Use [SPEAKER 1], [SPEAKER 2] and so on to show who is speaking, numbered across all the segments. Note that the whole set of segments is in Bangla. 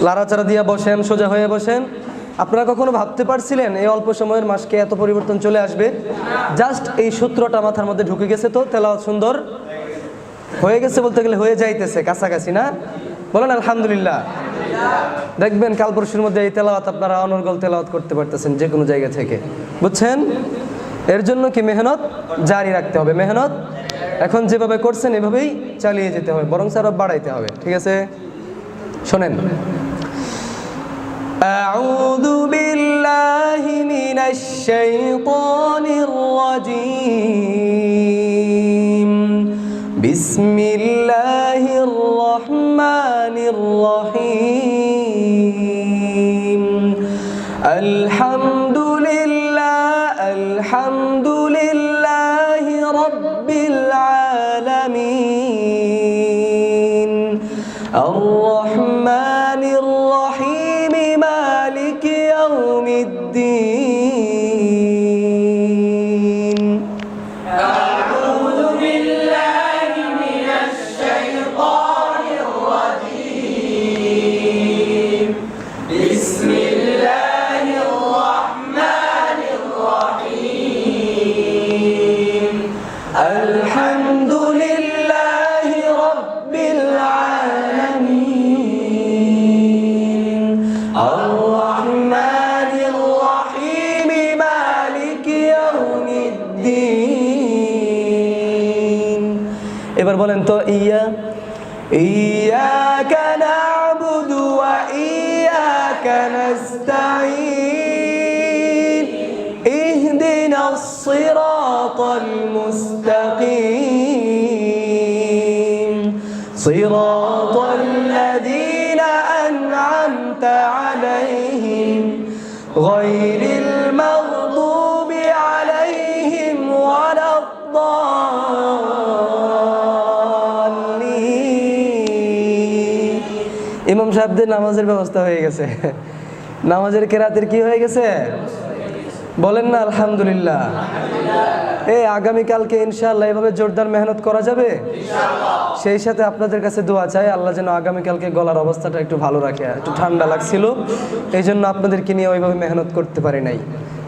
[SPEAKER 1] লাড়াচাড়া দিয়ে বসেন, সোজা হয়ে বসেন। আপনারা কখনো ভাবতে পারছিলেন এই অল্প সময়ের মাসকে এত পরিবর্তন চলে আসবে? জাস্ট এই সূত্রটা মাথার মধ্যে ঢুকে গেছে, তো তেলাওয়াত সুন্দর হয়ে গেছে, বলতে গেলে হয়ে যাইতেছে কাছাকাছি, না? বলেন আলহামদুলিল্লাহ। দেখবেন কাল পরশুর মধ্যে এই তেলাওয়াত আপনারা অনর্গল তেলাওয়াত করতে পারতেছেন যে কোনো জায়গা থেকে, বুঝছেন? এর জন্য কি মেহনত জারি রাখতে হবে। মেহনত এখন যেভাবে করছেন এভাবেই চালিয়ে যেতে হবে, বরং আরো বাড়াইতে হবে। ঠিক আছে, শোনেন। আউযু বিল্লাহি মিনাশ শাইতানির রাজীম। বিসমিল্লাহির রহমানির রহিম। আলহামদুলিল্লাহি রাব্বিল আলামিন। আর রহমানির রহিম। মালিকি ইয়াউমিদ্দিন।
[SPEAKER 2] আউযু বিল্লাহি মিনাশ শাইতানির রাজীম। বিসমিল্লাহির রহমানির রহিম। আলহামদুলিল্লাহি রাব্বিল আলামিন। আর রহমানির রহিম। মালিকি ইয়াউমিদ্দিন।
[SPEAKER 1] এবার বলেন তো,
[SPEAKER 2] ইয়াকা না'বুদু ওয়া ইয়াকা নাস্তাঈন। ইহদিনাস সিরাতাল মুস্তাকিম। সিরাতাল লাযীনা আন'আমতা আলাইহিম গায়রিল মাগদুবি আলাইহিম ওয়ালাদ-দাল্লিন।
[SPEAKER 1] ইমাম সাহেবদের নামাজের ব্যবস্থা হয়ে গেছে, নামাজের কেরাতের কি হয়ে গেছে? বলেন না আলহামদুলিল্লাহ। আগামীকালকে ইনশাআল্লাহ এভাবে জোরদার মেহনত করা যাবে ইনশাআল্লাহ। সেই সাথে আপনাদের কাছে দোয়া চাই, আল্লাহ যেন আগামীকালকে গলার অবস্থাটা একটু ভালো রাখে। একটু ঠান্ডা লাগছিল, এই জন্য আপনাদেরকে নিয়ে ওইভাবে মেহনত করতে পারি নাই।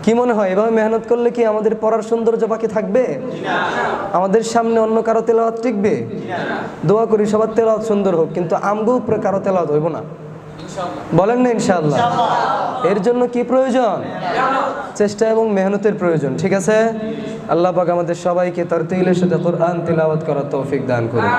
[SPEAKER 1] কি মনে হয় এভাবে মেহনত করলে কি আমাদের পড়ার সৌন্দর্য বাকি থাকবে? আমাদের সামনে অন্য কারো তেলাওয়াত টিকবে? দোয়া করি সবার তেলাওয়াত সুন্দর হোক, কিন্তু আমগো উপরে কারো তেলাওয়াত হইব না। বলেন না ইনশাআল্লাহ। এর জন্য কি প্রয়োজন? চেষ্টা এবং মেহনতের প্রয়োজন। ঠিক আছে, আল্লাহ পাক আমাদের সবাইকে তার তিলের সাথে কোরআন তিলাওয়াত করার তৌফিক দান করুন।